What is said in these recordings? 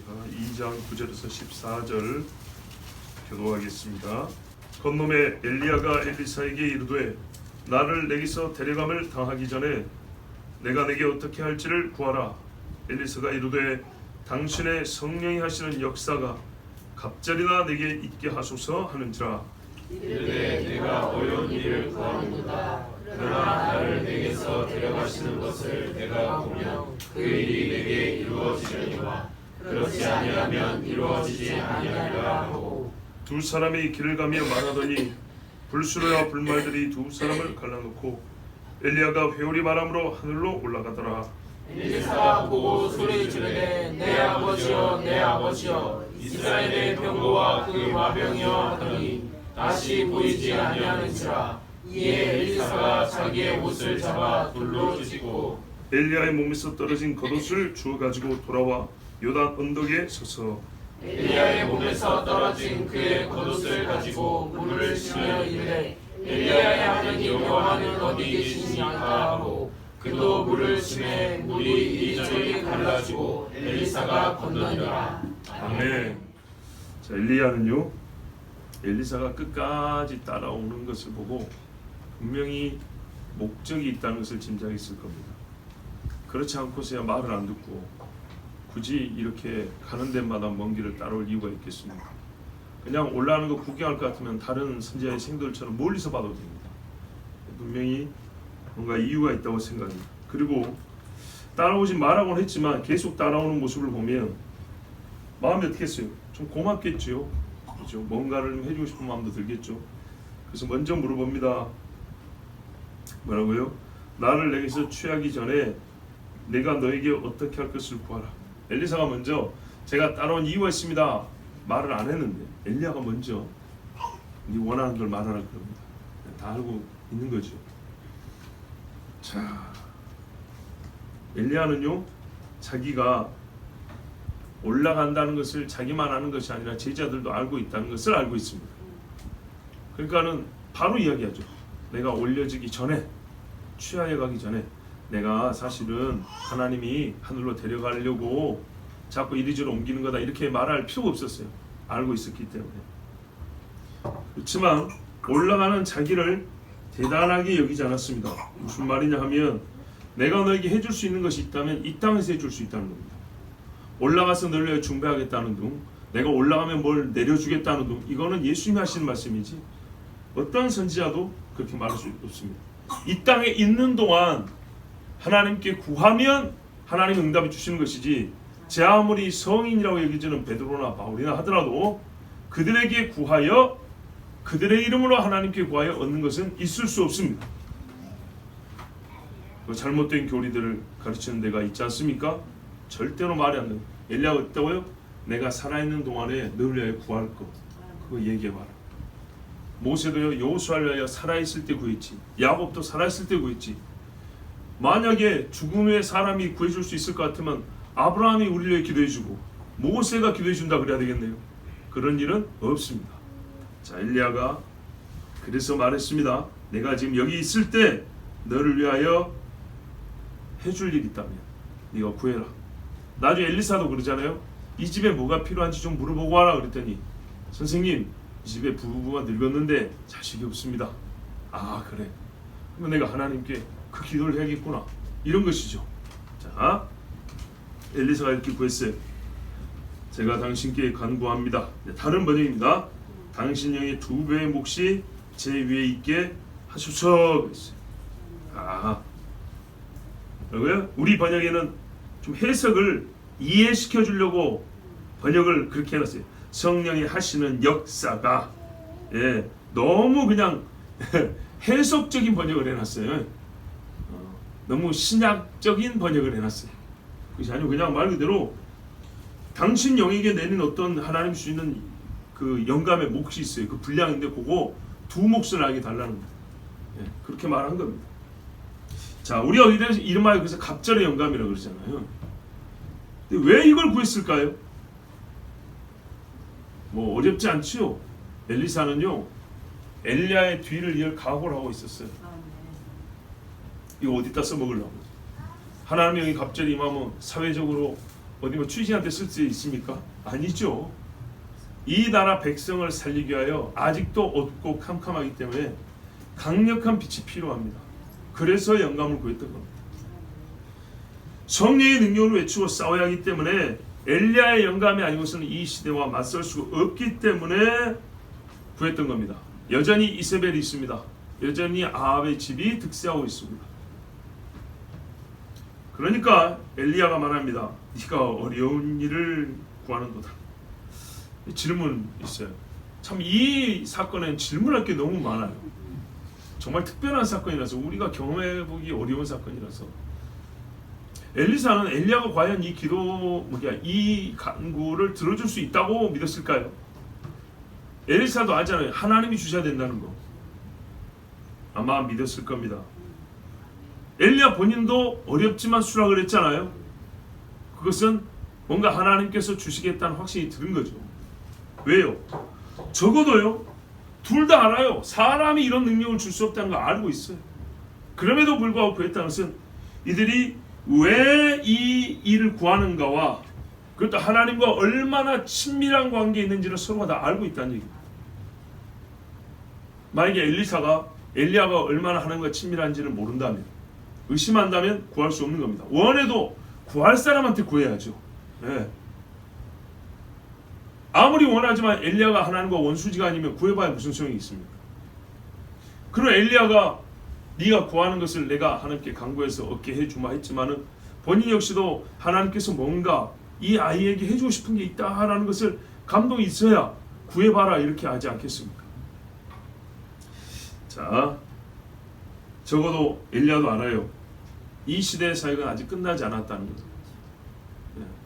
2장 9절에서 14절 교도하겠습니다. 건놈의 엘리야가 엘리사에게 이르되 나를 내게서 데려감을 당하기 전에 내가 내게 어떻게 할지를 구하라. 엘리사가 이르되 당신의 성령이 하시는 역사가 갑자리나 내게 있게 하소서 하는지라. 이르되 내가 어려운 일을 구하는도다. 그러나 나를 내게서 데려가시는 것을 내가 보면 그 일이 내게 이루어지려니와 그렇지 아니하면 이루어지지 아니하리라 하고. 두 사람이 길을 가며 말하더니 불수로와 불말들이 두 사람을 갈라놓고 엘리야가 회오리 바람으로 하늘로 올라가더라. 엘리사가 보고 소리 지르되 내 아버지여 내 아버지여 이스라엘의 병거와 그 마병이여 하더니 다시 보이지 아니하는지라. 이에 엘리사가 자기의 옷을 잡아 돌로 찢고 엘리야의 몸에서 떨어진 겉옷을 주워 가지고 돌아와 요단 언덕에 서서 엘리야의 몸에서 떨어진 그의 겉옷을 가지고 물을 치며 이르되 엘리야의 하나님 여호와는 어디 계시니까 하고 그도 물을 치매 물이 이리저리 갈라지고 엘리사가 건너니라. 아멘. 자, 엘리야는요 엘리사가 끝까지 따라오는 것을 보고 분명히 목적이 있다는 것을 짐작했을 겁니다. 그렇지 않고서야 말을 안 듣고 굳이 이렇게 가는 데마다 먼 길을 따라올 이유가 있겠습니까? 그냥 올라가는 거 구경할 것 같으면 다른 선지자의 생들처럼 멀리서 봐도 됩니다. 분명히 뭔가 이유가 있다고 생각합니다. 그리고 따라오지 말라고는 했지만 계속 따라오는 모습을 보면 마음이 어떻겠어요? 좀 고맙겠죠. 그렇죠? 뭔가를 좀 해주고 싶은 마음도 들겠죠. 그래서 먼저 물어봅니다. 뭐라고요? 나를 내게서 취하기 전에 내가 너에게 어떻게 할 것을 구하라. 엘리사가 먼저 제가 따라온 이유가 있습니다 말을 안 했는데 엘리야가 먼저 네 원하는 걸 말하라 그럽니다. 다 알고 있는 거죠. 자, 엘리야는요 자기가 올라간다는 것을 자기만 아는 것이 아니라 제자들도 알고 있다는 것을 알고 있습니다. 그러니까는 바로 이야기하죠. 내가 올려지기 전에 취하여 가기 전에 내가 사실은 하나님이 하늘로 데려가려고 자꾸 이리저리 옮기는 거다 이렇게 말할 필요가 없었어요. 알고 있었기 때문에. 그렇지만 올라가는 자기를 대단하게 여기지 않았습니다. 무슨 말이냐 하면 내가 너에게 해줄 수 있는 것이 있다면 이 땅에서 해줄 수 있다는 겁니다. 올라가서 너를 위해 준비하겠다는 둥, 내가 올라가면 뭘 내려주겠다는 둥, 이거는 예수님이 하시는 말씀이지 어떤 선지자도 그렇게 말할 수 없습니다. 이 땅에 있는 동안 하나님께 구하면 하나님 응답해 주시는 것이지 제 아무리 성인이라고 여기지는 베드로나 바울이나 하더라도 그들에게 구하여 그들의 이름으로 하나님께 구하여 얻는 것은 있을 수 없습니다. 그 잘못된 교리들을 가르치는 데가 있지 않습니까? 절대로 말이 안 돼요. 엘리야가 어땠다고요? 내가 살아있는 동안에 너를 위하여 구할 것 그거 얘기해봐라. 모세도요 여호수아를 위하여 살아있을 때 구했지. 야곱도 살아있을 때 구했지. 만약에 죽음 후에 사람이 구해줄 수 있을 것 같으면 아브라함이 우리를 위해 기도해주고 모세가 기도해준다 그래야 되겠네요. 그런 일은 없습니다. 자, 엘리야가 그래서 말했습니다. 내가 지금 여기 있을 때 너를 위하여 해줄 일 있다면 네가 구해라. 나중에 엘리사도 그러잖아요. 이 집에 뭐가 필요한지 좀 물어보고 와라 그랬더니 선생님 이 집에 부부가 늙었는데 자식이 없습니다. 아 그래? 그럼 내가 하나님께 그 기도를 해야겠구나 이런 것이죠. 자, 엘리사가 이렇게 구했어요. 제가 당신께 간구합니다. 다른 번역입니다. 당신 영의 2배의 몫이 제 위에 있게 하소서 그랬어요. 아, 그리고요 우리 번역에는 좀 해석을 이해시켜 주려고 번역을 그렇게 해놨어요. 성령이 하시는 역사가 너무 그냥 해석적인 번역을 해놨어요. 너무 신약적인 번역을 해놨어요. 그것이 아니고 그냥 말 그대로 당신 영에게 내는 어떤 하나님 주시는 그 영감의 몫이 있어요. 그 분량인데 그거 2 몫을 알게 달라는 거예요. 그렇게 말한 겁니다. 자, 우리가 이름하여 그래서 갑절의 영감이라고 그러잖아요. 근데 왜 이걸 구했을까요? 뭐 어렵지 않지요. 엘리사는요 엘리야의 뒤를 이을 각오를 하고 있었어요. 이거 어디다 써먹으려고. 하나님의 영이 갑자기 임하면 사회적으로 어디 뭐 출신한테 쓸 수 있습니까? 아니죠. 이 나라 백성을 살리기 위하여 아직도 어둡고 캄캄하기 때문에 강력한 빛이 필요합니다. 그래서 영감을 구했던 겁니다. 성령의 능력을 외치고 싸워야 하기 때문에 엘리야의 영감이 아니고서는 이 시대와 맞설 수 없기 때문에 구했던 겁니다. 여전히 이세벨이 있습니다. 여전히 아합의 집이 득세하고 있습니다. 그러니까 엘리야가 말합니다. 네가 어려운 일을 구하는도다. 질문 있어요. 참 이 사건엔 질문할 게 너무 많아요. 정말 특별한 사건이라서 우리가 경험해보기 어려운 사건이라서 엘리사는 엘리야가 과연 이 기도 이 간구를 들어줄 수 있다고 믿었을까요? 엘리사도 알잖아요. 하나님이 주셔야 된다는 거. 아마 믿었을 겁니다. 엘리야 본인도 어렵지만 수락을 했잖아요. 그것은 뭔가 하나님께서 주시겠다는 확신이 드는 거죠. 왜요? 적어도요, 둘 다 알아요. 사람이 이런 능력을 줄 수 없다는 걸 알고 있어요. 그럼에도 불구하고 구했다는 것은 이들이 왜 이 일을 구하는가와 그것도 하나님과 얼마나 친밀한 관계에 있는지를 서로가 다 알고 있다는 얘기입니다. 만약에 엘리야가 얼마나 하나님과 친밀한지를 모른다면, 의심한다면 구할 수 없는 겁니다. 원해도 구할 사람한테 구해야죠. 네. 아무리 원하지만 엘리야가 하나님과 원수지가 아니면 구해봐야 무슨 소용이 있습니까? 그럼 엘리야가 네가 구하는 것을 내가 하나님께 간구해서 얻게 해주마 했지만은 본인 역시도 하나님께서 뭔가 이 아이에게 해주고 싶은 게 있다라는 것을 감동이 있어야 구해봐라 이렇게 하지 않겠습니까? 자, 적어도 엘리야도 알아요. 이 시대의 사역은 아직 끝나지 않았다는 거죠.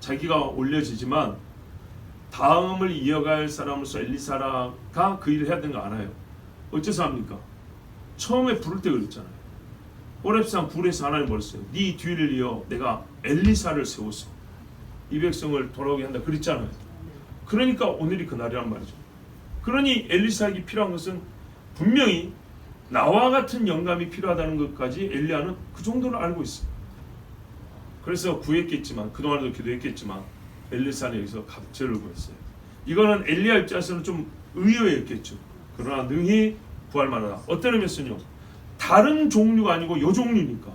자기가 올려지지만 다음을 이어갈 사람으로서 엘리사가 그 일을 해야 되는 거 알아요. 어째서 합니까? 처음에 부를 때 그랬잖아요. 호렙산 불에서 하나님 벌었어요. 네 뒤를 이어 내가 엘리사를 세웠어. 이 백성을 돌아오게 한다 그랬잖아요. 그러니까 오늘이 그날이란 말이죠. 그러니 엘리사에게 필요한 것은 분명히 나와 같은 영감이 필요하다는 것까지 엘리야는 그 정도를 알고 있어요. 그래서 구했겠지만 그동안에도 기도했겠지만 엘리사는 여기서 갑절을 구했어요. 이거는 엘리야 입장에서는 좀 의외였겠죠. 그러나 능히 구할 만하다. 어떤 의미였으뇨? 다른 종류가 아니고 요 종류니까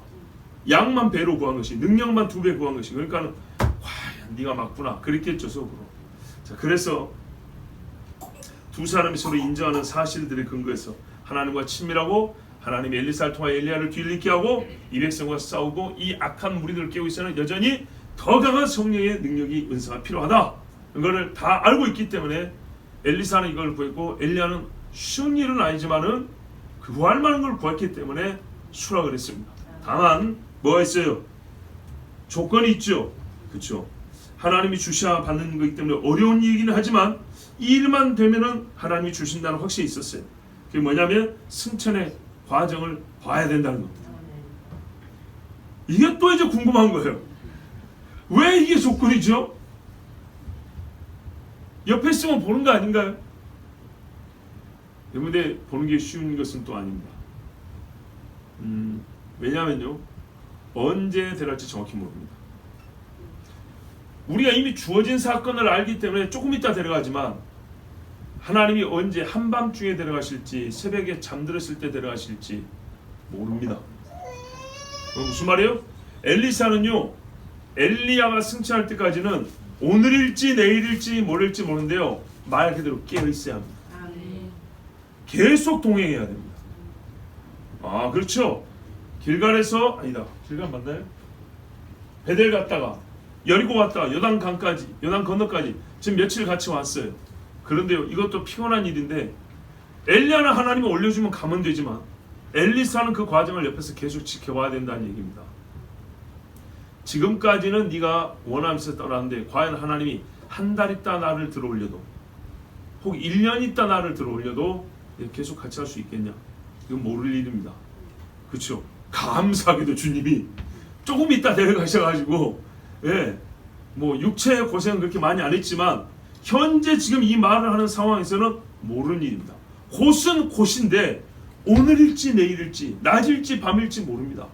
양만 배로 구한 것이, 능력만 2배 구한 것이, 그러니까는 과연 네가 맞구나 그랬겠죠 속으로. 자, 그래서 두 사람이 서로 인정하는 사실들의 근거에서 하나님과 친밀하고 하나님이 엘리사를 통하여 엘리야를 뒤늦게 하고 이 백성과 싸우고 이 악한 무리들을 깨우고 있어는 여전히 더 강한 성령의 능력이 은사가 필요하다. 이거를 다 알고 있기 때문에 엘리사는 이걸 구했고 엘리야는 쉬운 일은 아니지만은 구할 만한 걸 구했기 때문에 수락을 했습니다. 다만 뭐가 있어요? 조건이 있죠. 그렇죠. 하나님이 주셔야 받는 거기 때문에 어려운 일이긴 하지만 이 일만 되면은 하나님이 주신다는 확신이 있었어요. 그게 뭐냐면 승천의 과정을 봐야 된다는 겁니다. 이게 또 이제 궁금한 거예요. 왜 이게 조건이죠? 옆에 있으면 보는 거 아닌가요? 근데 보는 게 쉬운 것은 또 아닙니다. 왜냐하면요, 언제 들어갈지 정확히 모릅니다. 우리가 이미 주어진 사건을 알기 때문에 조금 있다 데려가지만 하나님이 언제 한밤중에 데려가실지 새벽에 잠들었을 때 데려가실지 모릅니다. 무슨 말이에요? 엘리사는요, 엘리야가 승천할 때까지는 오늘일지 내일일지 모레일지 모르는데요, 말 그대로 깨어있어야 합니다. 계속 동행해야 됩니다. 아, 그렇죠. 길갈에서, 아니다, 길갈 맞나요? 베델 갔다가 여리고 갔다가 요단강까지, 요단 건너까지 지금 며칠 같이 왔어요. 그런데요, 이것도 피곤한 일인데 엘리야는 하나님이 올려주면 가면 되지만 엘리사는 그 과정을 옆에서 계속 지켜봐야 된다는 얘기입니다. 지금까지는 네가 원하면서 떠났는데 과연 하나님이 한 달 있다 나를 들어올려도 혹 1년 있다 나를 들어올려도 계속 같이 할 수 있겠냐? 이건 모를 일입니다. 그렇죠? 감사하게도 주님이 조금 있다 데려가셔가지고 뭐 육체의 고생은 그렇게 많이 안 했지만 현재 지금 이 말을 하는 상황에서는 모르는 일입니다. 곧은 곧인데 오늘일지 내일일지 낮일지 밤일지 모릅니다.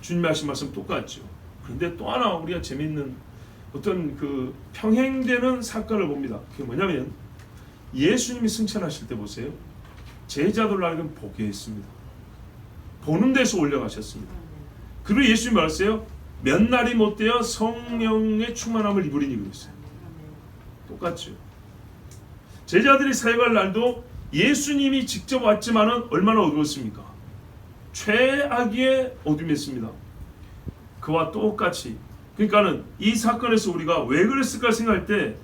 주님이 하신 말씀 똑같죠. 그런데 또 하나 우리가 재미있는 어떤 그 평행되는 사건을 봅니다. 그게 뭐냐면 예수님이 승천하실 때 보세요. 제자들로 하여금 보게 했습니다. 보는 데서 올려가셨습니다. 그리고 예수님이 말했어요. 몇 날이 못 되어 성령의 충만함을 입으리니 그랬어요. 똑같죠. 제자들이 사역할 날도 예수님이 직접 왔지만은 얼마나 어두웠습니까? 최악의 어둠이었습니다. 그와 똑같이. 그러니까는 이 사건에서 우리가 왜 그랬을까 생각할 때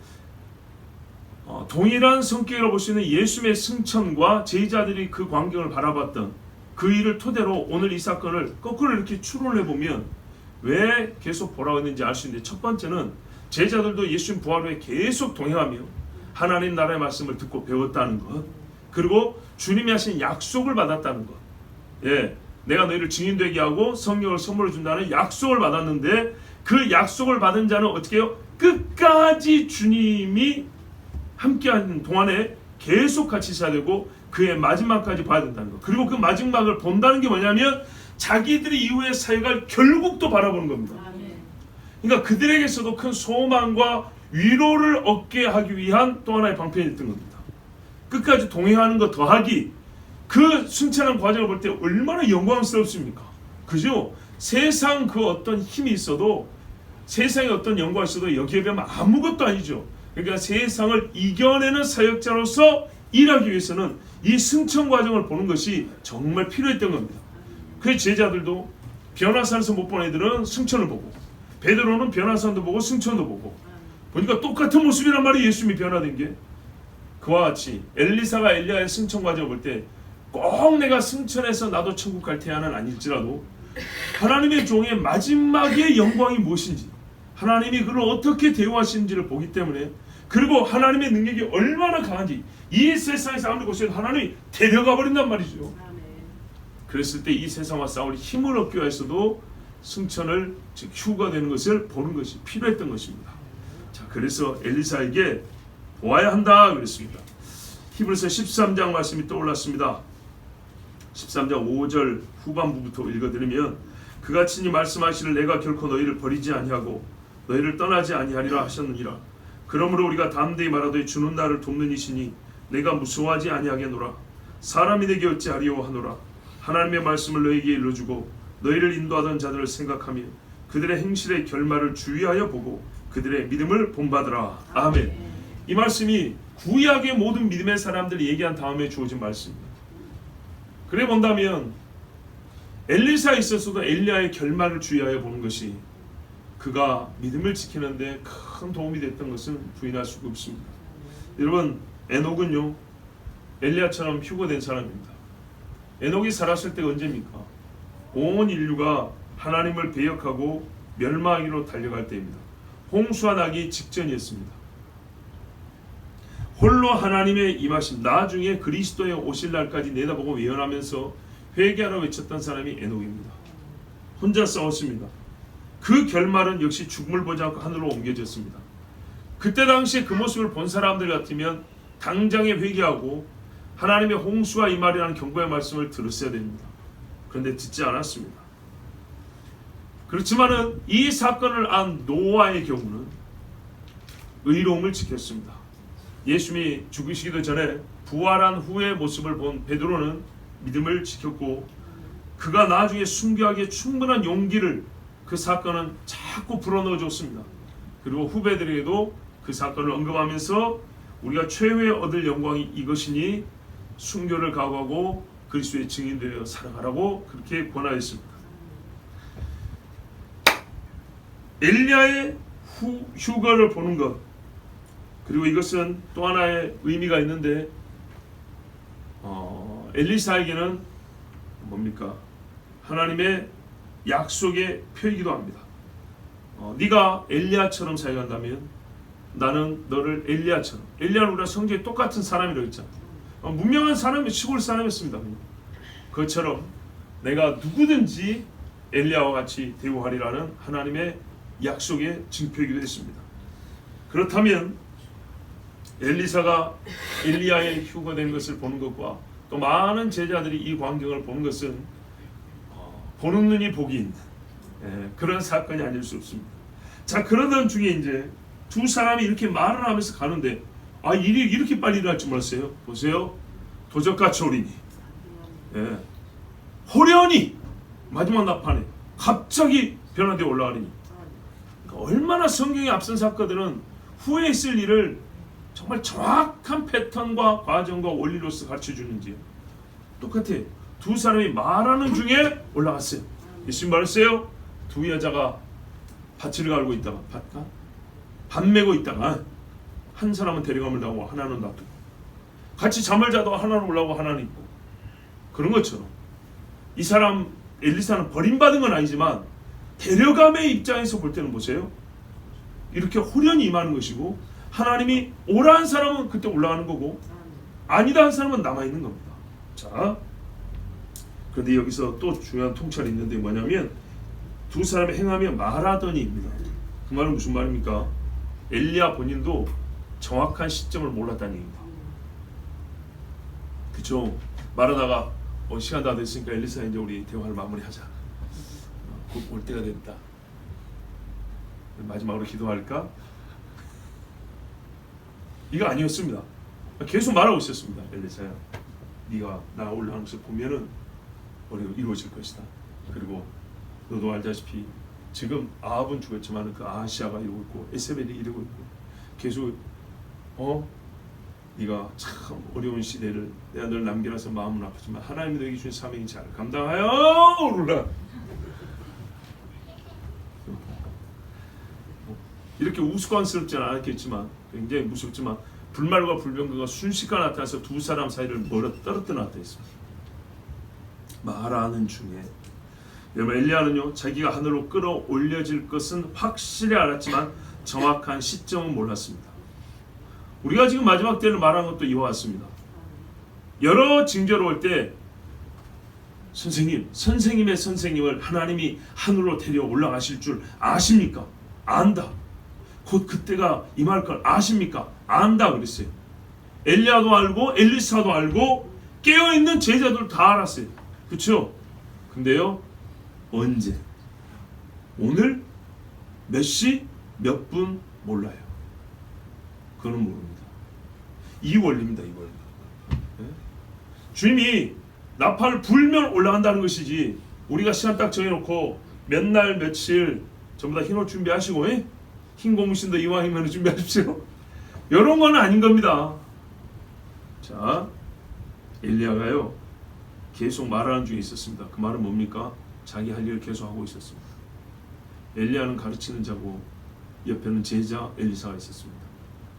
동일한 성격이라고 볼 수 있는 예수님의 승천과 제자들이 그 광경을 바라봤던 그 일을 토대로 오늘 이 사건을 거꾸로 이렇게 추론해 보면 왜 계속 보라고 했는지 알 수 있는데, 첫 번째는 제자들도 예수님 부활 후에 계속 동행하며 하나님 나라의 말씀을 듣고 배웠다는 것, 그리고 주님이 하신 약속을 받았다는 것. 예, 내가 너희를 증인 되게 하고 성령을 선물로 준다는 약속을 받았는데, 그 약속을 받은 자는 어떻게 해요? 끝까지 주님이 함께하는 동안에 계속 같이 있어야 되고 그의 마지막까지 봐야 된다는 것. 그리고 그 마지막을 본다는 게 뭐냐면 자기들이 이후에 사역할 결국도 바라보는 겁니다. 그러니까 그들에게서도 큰 소망과 위로를 얻게 하기 위한 또 하나의 방편이었던 겁니다. 끝까지 동행하는 것 더하기, 그 순천한 과정을 볼 때 얼마나 영광스럽습니까? 그죠? 세상 그 어떤 힘이 있어도, 세상에 어떤 영광이 있어도 여기에 비하면 아무것도 아니죠. 그러니까 세상을 이겨내는 사역자로서 일하기 위해서는 이 승천 과정을 보는 것이 정말 필요했던 겁니다. 그 제자들도 변화산에서 못 본 애들은 승천을 보고, 베드로는 변화산도 보고 승천도 보고, 보니까 똑같은 모습이란 말이 예수님이 변화된 게. 그와 같이 엘리사가 엘리야의 승천 과정을 볼 때 꼭 내가 승천해서 나도 천국 갈 태야는 아닐지라도 하나님의 종의 마지막의 영광이 무엇인지, 하나님이 그를 어떻게 대우하시는지를 보기 때문에, 그리고 하나님의 능력이 얼마나 강한지 이 세상에서 아무리 고쳐도 하나님이 데려가 버린단 말이죠. 그랬을 때 이 세상과 싸울 힘을 얻기 위해서도 승천을, 즉 휴가 되는 것을 보는 것이 필요했던 것입니다. 자, 그래서 엘리사에게 보아야 한다 그랬습니다. 히브리서 13장 말씀이 떠올랐습니다. 13장 5절 후반부부터 읽어드리면, 그가 친히 말씀하시를 내가 결코 너희를 버리지 아니하고 너희를 떠나지 아니하리라 하셨느니라. 그러므로 우리가 담대히 말하되 주는 나를 돕는 이시니 내가 무서워하지 아니하겠노라. 사람이 내게 어찌하리요 하노라. 하나님의 말씀을 너희에게 일러주고 너희를 인도하던 자들을 생각하며 그들의 행실의 결말을 주의하여 보고 그들의 믿음을 본받으라. 아멘. 이 말씀이 구약의 모든 믿음의 사람들이 얘기한 다음에 주어진 말씀입니다. 그래 본다면 엘리사에 있어서도 엘리야의 결말을 주의하여 보는 것이 그가 믿음을 지키는데 큰 도움이 됐던 것은 부인할 수가 없습니다. 여러분, 에녹은요 엘리야처럼 휴거된 사람입니다. 에녹이 살았을 때가 언제입니까? 온 인류가 하나님을 배역하고 멸망하기로 달려갈 때입니다. 홍수가 나기 직전이었습니다. 홀로 하나님의 임하심, 나중에 그리스도의 오실 날까지 내다보고 예언하면서 회개하라 외쳤던 사람이 에녹입니다. 혼자 싸웠습니다. 그 결말은 역시 죽음을 보지 않고 하늘로 옮겨졌습니다. 그때 당시에 그 모습을 본 사람들 같으면 당장에 회개하고 하나님의 홍수가 임하리라는 경고의 말씀을 들었어야 됩니다. 그런데 듣지 않았습니다. 그렇지만은 이 사건을 안 노아의 경우는 의로움을 지켰습니다. 예수님이 죽으시기도 전에 부활한 후의 모습을 본 베드로는 믿음을 지켰고, 그가 나중에 순교하기에 충분한 용기를 그 사건은 자꾸 불어넣어 줬습니다. 그리고 후배들에게도 그 사건을 언급하면서 우리가 최후에 얻을 영광이 이것이니 순교를 각오하고 그리스도의 증인되어 살아가라고 그렇게 권하였습니다. 엘리야의 휴거를 보는 것, 그리고 이것은 또 하나의 의미가 있는데 엘리사에게는 뭡니까? 하나님의 약속의 표이기도 합니다. 네가 엘리야처럼 사역한다면 나는 너를 엘리야처럼, 엘리야는 우리가 성경에 똑같은 사람이라고 했잖아요. 문명한 사람이 시골 사람이었습니다. 그것처럼 내가 누구든지 엘리야와 같이 대우하리라는 하나님의 약속의 증표이기도 했습니다. 그렇다면 엘리사가 엘리야의 휴거된 것을 보는 것과 또 많은 제자들이 이 광경을 보는 것은 보는 눈이 복이 있는 그런 사건이 아닐 수 없습니다. 자, 그러던 중에 이제 두 사람이 이렇게 말을 하면서 가는데 일이 이렇게 빨리 일어날 줄 몰랐어요. 보세요. 도적같이 오리니 호련히 마지막 나판에 갑자기 변화되어 올라가리니, 그러니까 얼마나 성경에 앞선 사건들은 후에 있을 일을 정말 정확한 패턴과 과정과 원리로서 가르쳐주는지요. 똑같아. 두 사람이 말하는 중에 올라갔어요. 예수님 말했어요. 두 여자가 밭을 갈고 있다가 밭 메고 있다가 한 사람은 데려감을 당하고 하나는 놔두고, 같이 잠을 자다가 하나는 올라오고 하나는 있고, 그런 것처럼 이 사람 엘리사는 버림받은 건 아니지만 데려감의 입장에서 볼 때는 보세요. 이렇게 호련히 임하는 것이고, 하나님이 오라 한 사람은 그때 올라가는 거고 아니다 한 사람은 남아있는 겁니다. 자, 그런데 여기서 또 중요한 통찰이 있는데 뭐냐면 두 사람이 행하며 말하더니입니다. 그 말은 무슨 말입니까? 엘리야 본인도 정확한 시점을 몰랐다는 얘기입니다. 그쵸? 말하다가 시간 다 됐으니까 엘리사 이제 우리 대화를 마무리하자. 곧 올 때가 됐다. 마지막으로 기도할까? 이거 아니었습니다. 계속 말하고 있었습니다. 엘리사야, 네가 나 올라가는 것을 보면은 이루어질 것이다. 그리고 너도 알다시피 지금 아합은 죽었지만 그 아하시아가 이러고 있고 에세벨이 이러고 있고 계속 네가 참 어려운 시대를 내가 널 남겨놔서 마음은 아프지만 하나님이 너에게 주신 사명이 잘 감당하여 오르라. 이렇게 우스꽝스럽지는 않았겠지만 굉장히 무섭지만 불말과 불병거가 순식간에 나타나서 두 사람 사이를 떨어뜨려 놨다 했습니다. 말하는 중에 여러분, 엘리야는요 자기가 하늘로 끌어올려질 것은 확실히 알았지만 정확한 시점은 몰랐습니다. 우리가 지금 마지막 때를 말한 것도 이와 같습니다. 여러 징조로 올 때 선생님의 선생님을 하나님이 하늘로 데려 올라가실 줄 아십니까? 안다. 곧 그때가 임할 걸 아십니까? 안다 그랬어요. 엘리야도 알고 엘리사도 알고 깨어있는 제자들 다 알았어요. 그렇죠? 근데요 언제? 오늘? 몇 시? 몇 분? 몰라요. 그거는 모릅니다. 이 원리입니다. 이 원리. 네? 주님이 나팔을 불면 올라간다는 것이지 우리가 시간 딱 정해놓고 몇 날 며칠 전부 다 흰옷 준비하시고 흰 고무신도 이왕이면 준비하십시오. 이런 건 아닌 겁니다. 자, 엘리야가요 계속 말하는 중에 있었습니다. 그 말은 뭡니까? 자기 할 일을 계속 하고 있었습니다. 엘리야는 가르치는 자고 옆에는 제자 엘리사가 있었습니다.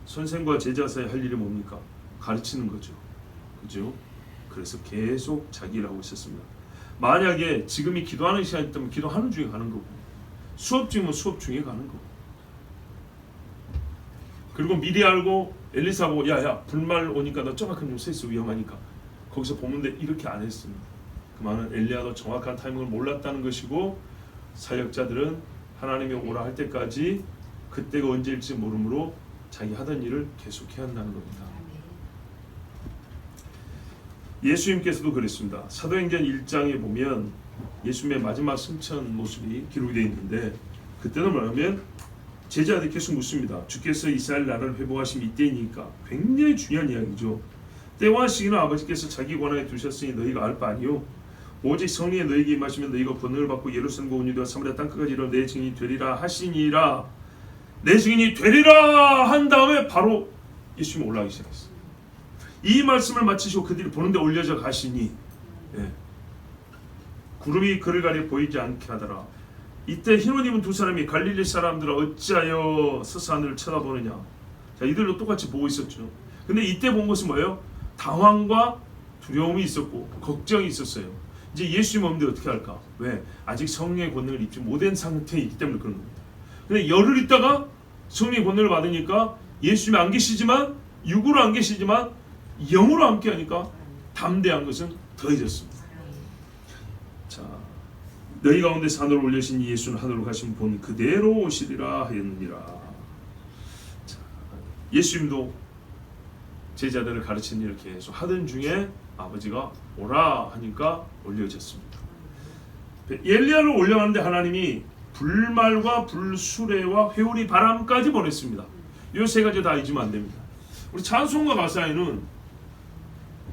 선생과 제자 사이 할 일이 뭡니까? 가르치는 거죠. 그죠? 그래서 계속 자기 일을 하고 있었습니다. 만약에 지금이 기도하는 시간이 있다면 기도하는 중에 가는 거고, 수업 중이면 수업 중에 가는 거고, 그리고 미리 알고 엘리사하고 야야 불말 오니까 너 정확한 좀 세스 위험하니까 거기서 보면 돼 이렇게 안 했습니다. 그 말은 엘리야도 정확한 타이밍을 몰랐다는 것이고 사역자들은 하나님이 오라 할 때까지 그때가 언제일지 모르므로 자기 하던 일을 계속해야 한다는 겁니다. 예수님께서도 그랬습니다. 사도행전 1장에 보면 예수님의 마지막 승천 모습이 기록이 되어 있는데 그때는 뭐냐면 제자들이 계속 묻습니다. 주께서 이스라엘 나라를 회복하심 이때이니까. 굉장히 중요한 이야기죠. 때와 시기는 아버지께서 자기 권한에 두셨으니 너희가 알 바 아니요 오직 성령이 너희에게 임하시면 너희가 권능을 받고 예루살렘과 온 유대와 사마리아 땅끝까지 이르러 내 증인이 되리라 하시니라. 내 증인이 되리라 한 다음에 바로 예수님이 올라가기 시작했어요. 이 말씀을 마치시고 그들이 보는데 올려져 가시니 구름이 그를 가려 보이지 않게 하더라. 이때 흰옷 입은 두 사람이 갈릴리 사람들아 어찌하여 서서 하늘을 쳐다보느냐. 자, 이들도 똑같이 보고 있었죠. 근데 이때 본 것은 뭐예요? 당황과 두려움이 있었고 걱정이 있었어요. 이제 예수님 없는데 어떻게 할까? 왜? 아직 성령의 권능을 입지 못한 상태에 있기 때문에 그런 겁니다. 근데 열흘 있다가 성령의 권능을 받으니까 예수님이 안 계시지만 육으로 안 계시지만 영으로 함께 하니까 담대한 것은 더해졌습니다. 자, 너희 가운데 산으로 올려신 예수는 하늘로 가신 본 그대로 오시리라 하였느니라. 자, 예수님도 제자들을 가르치는 일을 계속 하던 중에 아버지가 오라 하니까 올려졌습니다. 엘리야를 올려가는데 하나님이 불말과 불수레와 회오리 바람까지 보냈습니다. 이 세 가지 다 잊으면 안 됩니다. 우리 찬송가 가사에는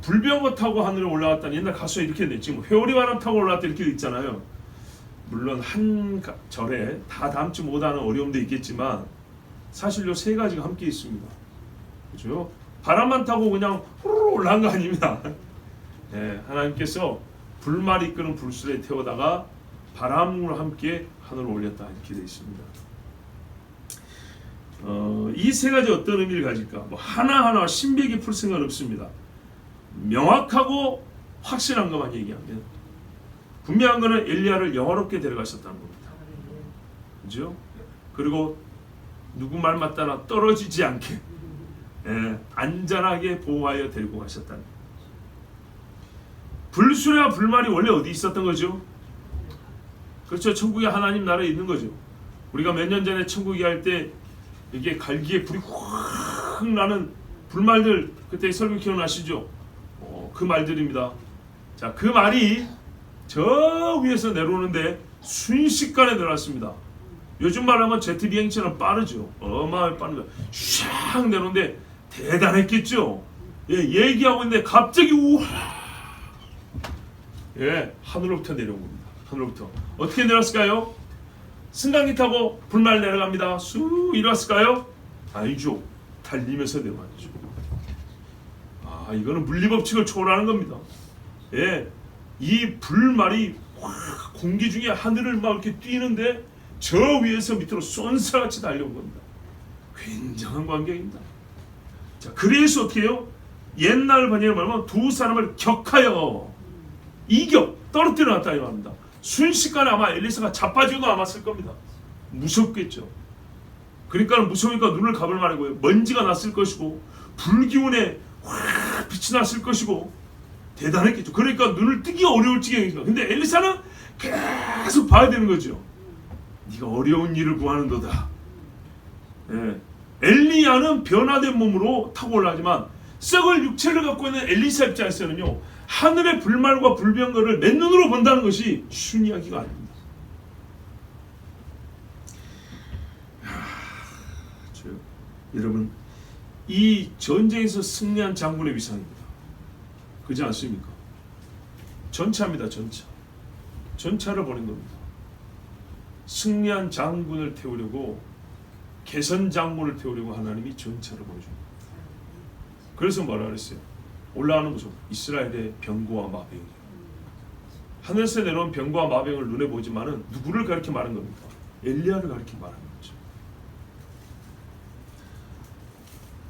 불병거 타고 하늘에 올라갔다는 옛날 가수에 이렇게 냈지, 뭐 회오리 바람 타고 올라갔다 이렇게 있잖아요. 물론 한 절에 다 담지 못하는 어려움도 있겠지만 사실 요 세 가지가 함께 있습니다. 그렇죠? 바람만 타고 그냥 후루룩 올라간 거 아닙니다. 네, 하나님께서 불말이 이끄는 불수레에 태우다가 바람과 함께 하늘을 올렸다 이렇게 되어 있습니다. 이 세 가지 어떤 의미를 가질까? 뭐 하나하나 신비하게 풀 생각은 없습니다. 명확하고 확실한 것만 얘기하면 분명한 것은 엘리야를 영화롭게 데려가셨다는 겁니다. 그죠? 그리고 누구 말 맞다나 떨어지지 않게 안전하게 보호하여 데리고 가셨다는 거예요. 불수레와 불말이 원래 어디 있었던 거죠? 그렇죠. 천국에 하나님 나라에 있는 거죠. 우리가 몇 년 전에 천국 얘기할 때 이게 갈기에 불이 확 나는 불말들, 그때 설교 기억나시죠? 그 말들입니다. 자, 그 말이 저 위에서 내려오는데 순식간에 내려왔습니다. 요즘 말하면 제트 비행처럼 빠르죠. 어마어마하게 빠릅니다. 샥 내려오는데 대단했겠죠. 예, 얘기하고 있는데 갑자기 우와, 예, 하늘로부터 내려온 겁니다. 하늘로부터 어떻게 내려왔을까요? 승강기 타고 불말 내려갑니다. 쑥 이랬을까요? 아니죠. 달리면서 내려왔죠. 이거는 물리법칙을 초월하는 겁니다. 예, 이 불말이 확 공기 중에 하늘을 막 이렇게 뛰는데 저 위에서 밑으로 쏜사같이 달려온 겁니다. 굉장한 광경입니다. 자, 그래서 어떻게 해요? 옛날 번역을 말하면 두 사람을 격하여 떨어뜨려 놨다 이거 합니다. 순식간에 아마 엘리사가 자빠지고도 남았을 겁니다. 무섭겠죠. 그러니까 무서우니까 눈을 감을 말이고요. 먼지가 났을 것이고 불기운에 확 빛이 났을 것이고 대단했겠죠. 그러니까 눈을 뜨기 어려울 지경이죠. 근데 엘리사는 계속 봐야 되는 거죠. 네가 어려운 일을 구하는도다. 예. 엘리야는 변화된 몸으로 타고 올라가지만 썩을 육체를 갖고 있는 엘리사 입장에서는요, 하늘의 불말과 불병거를 맨눈으로 본다는 것이 쉬운 이야기가 아닙니다. 여러분, 이 전쟁에서 승리한 장군의 위상입니다. 그렇지 않습니까? 전차입니다. 전차를 보낸 겁니다. 승리한 장군을 태우려고, 개선 장군을 태우려고 하나님이 전차를 보내줍니다. 그래서 뭐라 그랬어요? 올라가는 모습, 이스라엘의 병거와 마병이에요. 하늘에서 내려온 병거와 마병을 눈에 보지만은 누구를 가리켜 말한 겁니까? 엘리야를 가리켜 말한 거죠.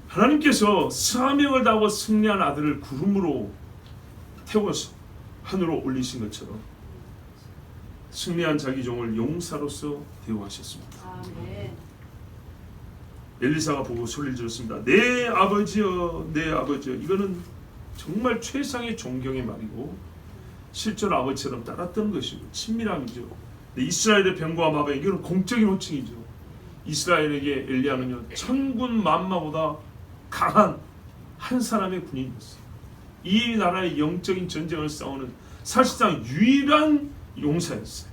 하나님께서 사명을 다하고 승리한 아들을 구름으로 태워서 하늘로 올리신 것처럼 승리한 자기 종을 용사로서 대우하셨습니다. 아멘. 엘리사가 보고 소리를 질렀습니다. 내 아버지여, 내 아버지여. 이거는 정말 최상의 존경의 말이고 실제로 아버지처럼 따랐던 것이고 친밀함이죠. 이스라엘의 병거와 마병, 이거는 공적인 호칭이죠. 이스라엘에게 엘리야는요, 천군 만마보다 강한 한 사람의 군인이었어요. 이 나라의 영적인 전쟁을 싸우는 사실상 유일한 용사였어요.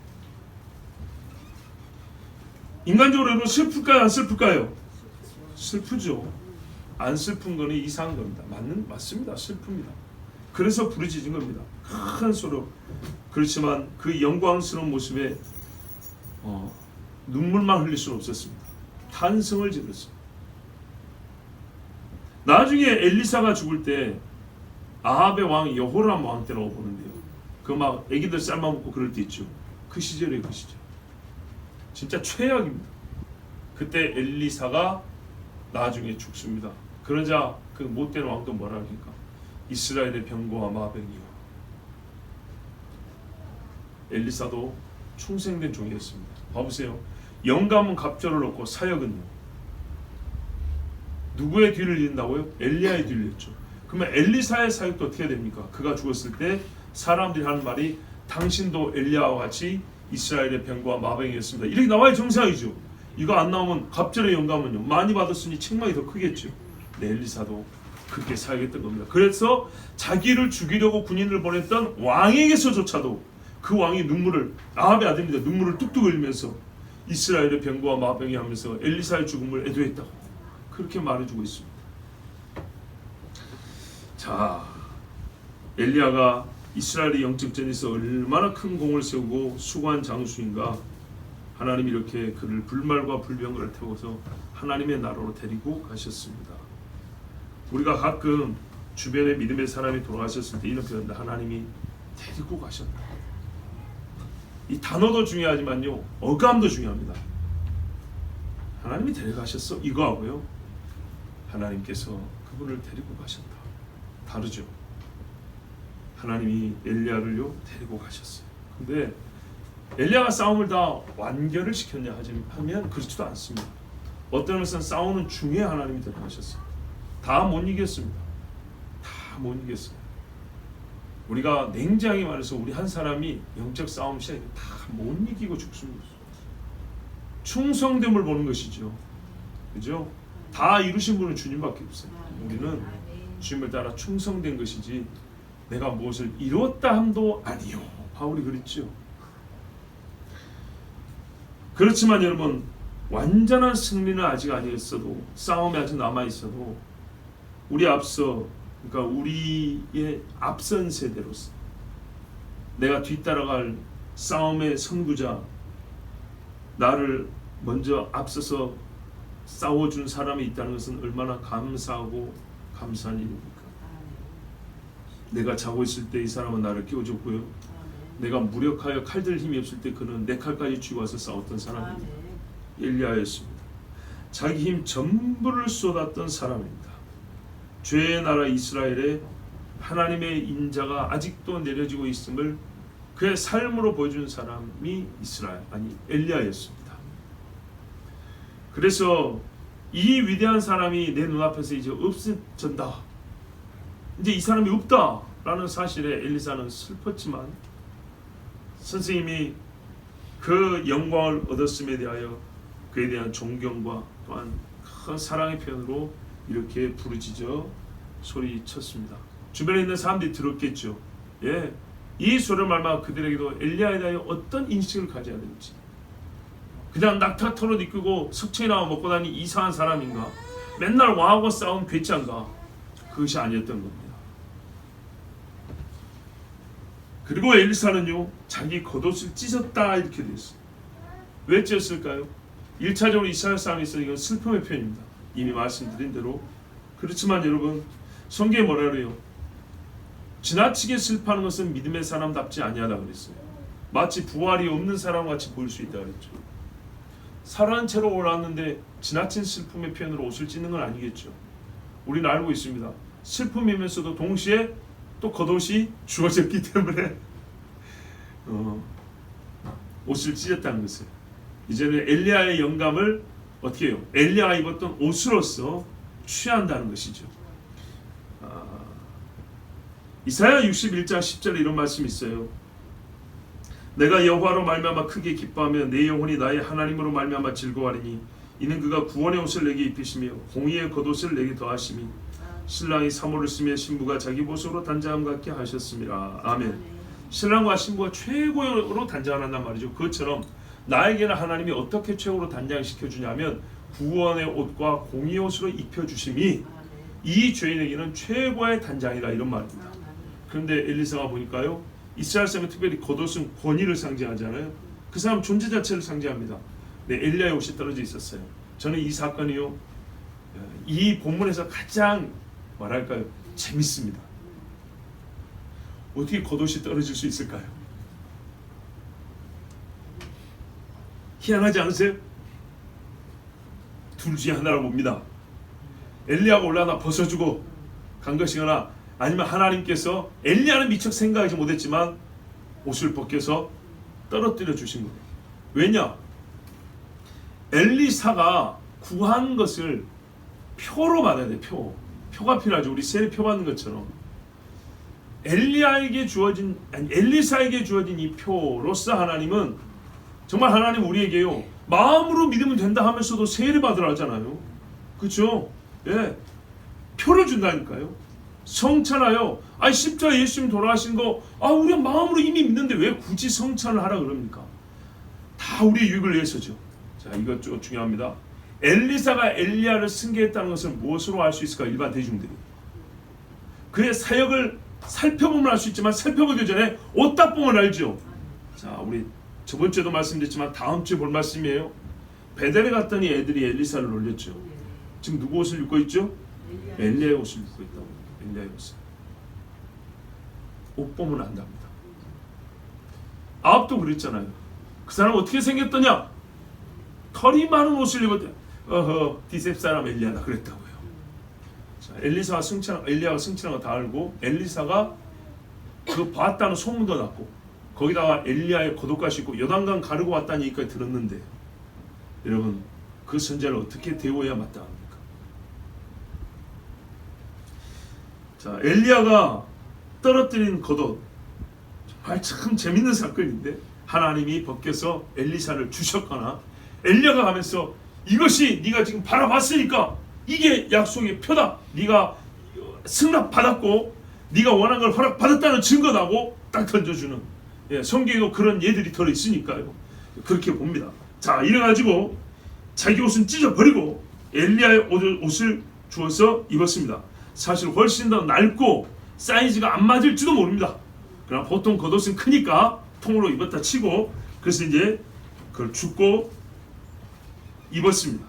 인간적으로 여러분 슬플까요? 안 슬플까요? 슬프죠. 안 슬픈 거는 이상한 겁니다. 맞습니다. 슬픕니다. 그래서 부르짖은 겁니다. 큰 소리로. 그렇지만 그 영광스러운 모습에 눈물만 흘릴 수는 없었습니다. 탄성을 지르었습니다. 나중에 엘리사가 죽을 때 아합의 왕 여호람 왕 때라고 보는데요. 그 막 애기들 삶아먹고 그럴 때 있죠. 그 시절이에요. 그 시절. 진짜 최악입니다. 그때 엘리사가 나중에 죽습니다. 그러자 그 못된 왕도 뭐라 합니까? 이스라엘의 병거와 마병이요. 엘리사도 충성된 종이었습니다. 봐보세요. 영감은 갑절을 얻고 사역은요. 누구의 뒤를 잇는다고요? 엘리야의 뒤를 잇죠. 그러면 엘리사의 사역도 어떻게 됩니까? 그가 죽었을 때 사람들이 하는 말이 당신도 엘리야와 같이 이스라엘의 병거와 마병이었습니다. 이렇게 나와야 정상이죠. 이거 안 나오면 갑절의 영감은요, 많이 받았으니 책망이 더 크겠죠. 네, 엘리사도 그렇게 사역했던 겁니다. 그래서 자기를 죽이려고 군인을 보냈던 왕에게서조차도 그 왕이 아합의 아들입니다. 눈물을 뚝뚝 흘리면서 이스라엘의 병과 마병이 하면서 엘리사의 죽음을 애도했다고 그렇게 말해주고 있습니다. 자, 엘리야가 이스라엘의 영적전에서 얼마나 큰 공을 세우고 수고한 장수인가. 하나님이 이렇게 그를 불말과 불병을 태워서 하나님의 나라로 데리고 가셨습니다. 우리가 가끔 주변에 믿음의 사람이 돌아가셨을 때 이런 표현인데, 하나님이 데리고 가셨다. 이 단어도 중요하지만요, 어감도 중요합니다. 하나님이 데려가셨어, 이거 하고요, 하나님께서 그분을 데리고 가셨다, 다르죠. 하나님이 엘리야를요 데리고 가셨어요. 근데 엘리야가 싸움을 다 완결을 시켰냐 하면 그렇지도 않습니다. 어떤 면에서는 싸우는 중에 하나님이 데려가셨어요. 다 못 이겼습니다. 다 못 이겼어요. 우리가 냉정하게 말해서 우리 한 사람이 영적 싸움 시작에 다 못 이기고 죽습니다. 충성됨을 보는 것이죠. 그죠? 다 이루신 분은 주님밖에 없어요. 우리는 주님을 따라 충성된 것이지 내가 무엇을 이뤘다 함도 아니요. 바울이 그랬죠. 그렇지만 여러분, 완전한 승리는 아직 아니었어도, 싸움이 아직 남아있어도 우리 앞서, 그러니까 우리의 앞선 세대로서 내가 뒤따라갈 싸움의 선구자, 나를 먼저 앞서서 싸워준 사람이 있다는 것은 얼마나 감사하고 감사한 일입니까? 내가 자고 있을 때 이 사람은 나를 깨워줬고요, 내가 무력하여 칼들 힘이 없을 때 그는 내 칼까지 쥐고 와서 싸웠던 사람입니다. 엘리야였습니다. 자기 힘 전부를 쏟았던 사람입니다. 죄의 나라 이스라엘에 하나님의 인자가 아직도 내려지고 있음을 그의 삶으로 보여준 사람이 엘리야였습니다. 그래서 이 위대한 사람이 내 눈앞에서 이제 없어진다, 이제 이 사람이 없다라는 사실에 엘리사는 슬펐지만 선생님이 그 영광을 얻었음에 대하여 그에 대한 존경과 또한 큰 사랑의 표현으로 이렇게 부르짖어 소리쳤습니다. 주변에 있는 사람들이 들었겠죠. 예, 이 소리를 말마 그들에게도 엘리야에 대하여 어떤 인식을 가져야 되는지, 그냥 낙타 털옷 입고 석청이나 먹고 다니는 이상한 사람인가, 맨날 왕하고 싸운 괴짜인가, 그것이 아니었던 겁니다. 그리고 엘리사는요 자기 겉옷을 찢었다 이렇게 되어 있어요. 왜 찢었을까요? 1차적으로 이스라엘 싸움에 있어서 이건 슬픔의 표현입니다. 이미 말씀드린 대로. 그렇지만 여러분, 성경에 뭐라 그래요? 지나치게 슬퍼하는 것은 믿음의 사람답지 아니하다 그랬어요. 마치 부활이 없는 사람같이 보일 수 있다 그랬죠. 살아난 채로 올라왔는데 지나친 슬픔의 표현으로 옷을 찢는 건 아니겠죠. 우리는 알고 있습니다. 슬픔이면서도 동시에 또 겉옷이 주어졌기 때문에 옷을 찢었다는 것을, 이제는 엘리야의 영감을 어떻게 해요? 엘리야가 입었던 옷으로서 취한다는 것이죠. 이사야 61장 10절에 이런 말씀이 있어요. 내가 여호와로 말미암아 크게 기뻐하며 내 영혼이 나의 하나님으로 말미암아 즐거워하리니 이는 그가 구원의 옷을 내게 입히시며 공의의 겉옷을 내게 더하시니 신랑이 사모를 쓰며 신부가 자기 보석으로 단장함 같게 하셨습니다. 아멘. 신랑과 신부가 최고로 단장한단 말이죠. 그것처럼 나에게는 하나님이 어떻게 최고로 단장시켜 주냐면 구원의 옷과 공의의 옷으로 입혀주심이 이 죄인에게는 최고의 단장이다, 이런 말입니다. 그런데 엘리사가 보니까요, 이스라엘 사람이 특별히 겉옷은 권위를 상징하잖아요. 그 사람 존재 자체를 상징합니다. 네, 엘리야의 옷이 떨어져 있었어요. 저는 이 사건이요, 이 본문에서 가장 말할까요, 재밌습니다. 어떻게 겉옷이 떨어질 수 있을까요? 희한하지 않으세요? 둘 중에 하나라고 봅니다. 엘리야가 올라나 벗어주고 간 것이거나, 아니면 하나님께서 엘리야는 미처 생각하지 못했지만 옷을 벗겨서 떨어뜨려 주신 거예요. 왜냐? 엘리사가 구한 것을 표로 받아야 돼. 표가 필요하죠. 우리 세례표 받는 것처럼 엘리사에게 주어진 이 표로서 하나님은 정말, 하나님 우리에게요 마음으로 믿으면 된다 하면서도 세례 받으라 하잖아요. 그렇죠? 예, 표를 준다니까요. 성찬하여, 십자가 예수님 돌아가신 거 우리가 마음으로 이미 믿는데 왜 굳이 성찬을 하라 그럽니까? 다 우리의 유익을 위해서죠. 자, 이것 좀 중요합니다. 엘리사가 엘리야를 승계했다는 것을 무엇으로 알 수 있을까? 일반 대중들이 그의 사역을 살펴보면 알 수 있지만 살펴보기 전에 옷 딱 보면 알죠. 자, 우리 저번 주에도 말씀드렸지만 다음 주에 볼 말씀이에요. 베델에 갔더니 애들이 엘리사를 놀렸죠. 지금 누구 옷을 입고 있죠? 엘리야의 옷을 입고 있다고. 엘리야의 옷을. 옷 보면 안답니다. 아합도 그랬잖아요. 그 사람 어떻게 생겼더냐? 털이 많은 옷을 입었대. 디셉 사람 엘리야다 그랬다고요. 자, 엘리야가 승천한 거 다 알고 엘리사가 그 봤다는 소문도 났고 거기다가 엘리야의 겉옷까지 입고 요단강 가르고 왔다는 얘기까지 들었는데 여러분 그 선자를 어떻게 대우해야 마땅합니까? 자, 엘리야가 떨어뜨린 겉옷 정말 참 재밌는 사건인데 하나님이 벗겨서 엘리사를 주셨거나 엘리야가 가면서 이것이 네가 지금 바라봤으니까 이게 약속의 표다. 네가 승낙 받았고 네가 원한 걸 허락 받았다는 증거다고 딱 던져주는 성경에도 그런 예들이 들어 있으니까요. 그렇게 봅니다. 자, 이래가지고 자기 옷은 찢어버리고 엘리야의 옷을 주어서 입었습니다. 사실 훨씬 더 낡고 사이즈가 안 맞을지도 모릅니다. 그러나 보통 겉옷은 크니까 통으로 입었다 치고 그래서 이제 그걸 줍고 입었습니다.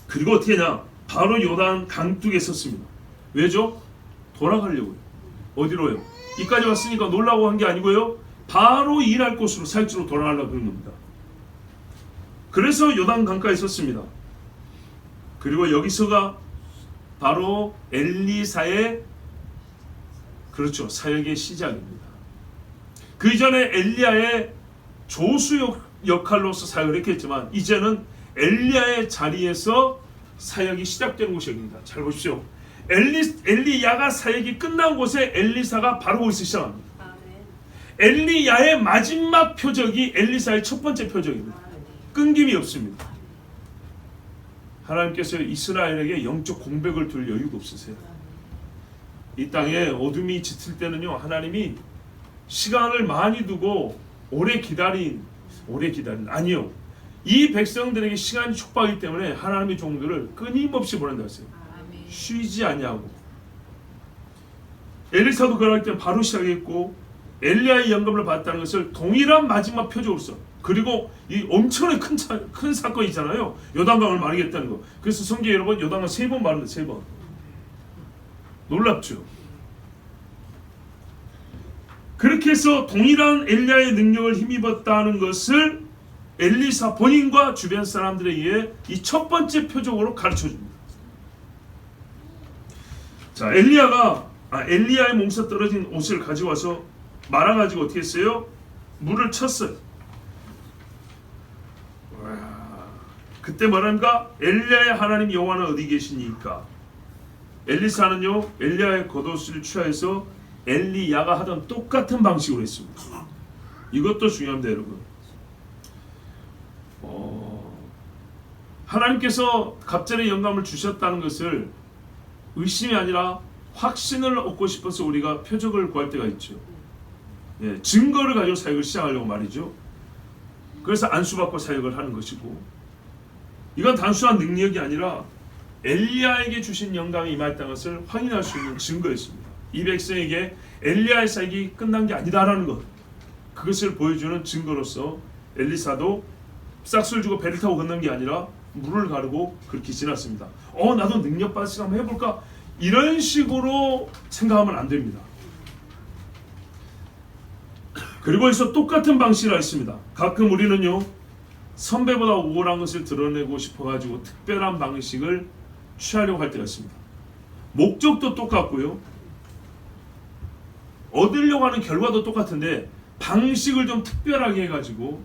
그리고 어떻게 하냐? 바로 요단 강둑에 섰습니다. 왜죠? 돌아가려고요. 어디로요? 이까지 왔으니까 놀라고 한 게 아니고요. 바로 일할 곳으로 사역지로 돌아가려고 그런 겁니다. 그래서 요단 강가에 섰습니다. 그리고 여기서가 바로 엘리사의 그렇죠. 사역의 시작입니다. 그 이전에 엘리야의 조수 역할로서 사역을 했겠지만 이제는 엘리야의 자리에서 사역이 시작되는 곳이 여기입니다. 잘 보십시오. 엘리야가 사역이 끝난 곳에 엘리사가 바로 거기서 시작합니다. 엘리야의 마지막 표적이 엘리사의 첫 번째 표적입니다. 끊김이 없습니다. 하나님께서 이스라엘에게 영적 공백을 둘 여유가 없으세요. 이 땅에 어둠이 짙을 때는요, 하나님이 시간을 많이 두고 오래 기다린 아니요. 이 백성들에게 시간이 촉박이기 때문에 하나님의 종들을 끊임없이 보낸다 했어요. 쉬지 아니하고. 엘리사도 그럴 때 바로 시작했고 엘리야의 영감을 받았다는 것을 동일한 마지막 표적으로서 그리고 이 엄청나게 큰 사건이잖아요. 요단강을 마르겠다는 거. 그래서 성경 여러분 요단강 3번 마릅니다. 3번. 놀랍죠. 그렇게 해서 동일한 엘리야의 능력을 힘입었다는 것을 엘리사 본인과 주변 사람들에 의해 이 첫 번째 표적으로 가르쳐 줍니다. 자, 엘리야의 몸에서 떨어진 옷을 가지고 와서 말아가지고 어떻게 했어요? 물을 쳤어요. 그때 말합니까? 엘리야의 하나님 여호와는 어디 계시니까? 엘리사는요 엘리야의 겉옷을 취하여서 엘리야가 하던 똑같은 방식으로 했습니다. 이것도 중요합니다, 여러분. 하나님께서 갑자기 영감을 주셨다는 것을 의심이 아니라 확신을 얻고 싶어서 우리가 표적을 구할 때가 있죠. 예, 증거를 가지고 사역을 시작하려고 말이죠. 그래서 안수받고 사역을 하는 것이고, 이건 단순한 능력이 아니라 엘리야에게 주신 영감이 임했다는 것을 확인할 수 있는 증거였습니다. 이 백성에게 엘리야의 사역이 끝난 게 아니다라는 것, 그것을 보여주는 증거로서 엘리사도 싹쓸 주고 배를 타고 건넌 게 아니라 물을 가르고 그렇게 지났습니다. 나도 능력 받아서 한번 해볼까? 이런 식으로 생각하면 안 됩니다. 그리고 여기서 똑같은 방식이라 했습니다. 가끔 우리는요 선배보다 우월한 것을 드러내고 싶어가지고 특별한 방식을 취하려고 할 때가 있습니다. 목적도 똑같고요, 얻으려고 하는 결과도 똑같은데 방식을 좀 특별하게 해가지고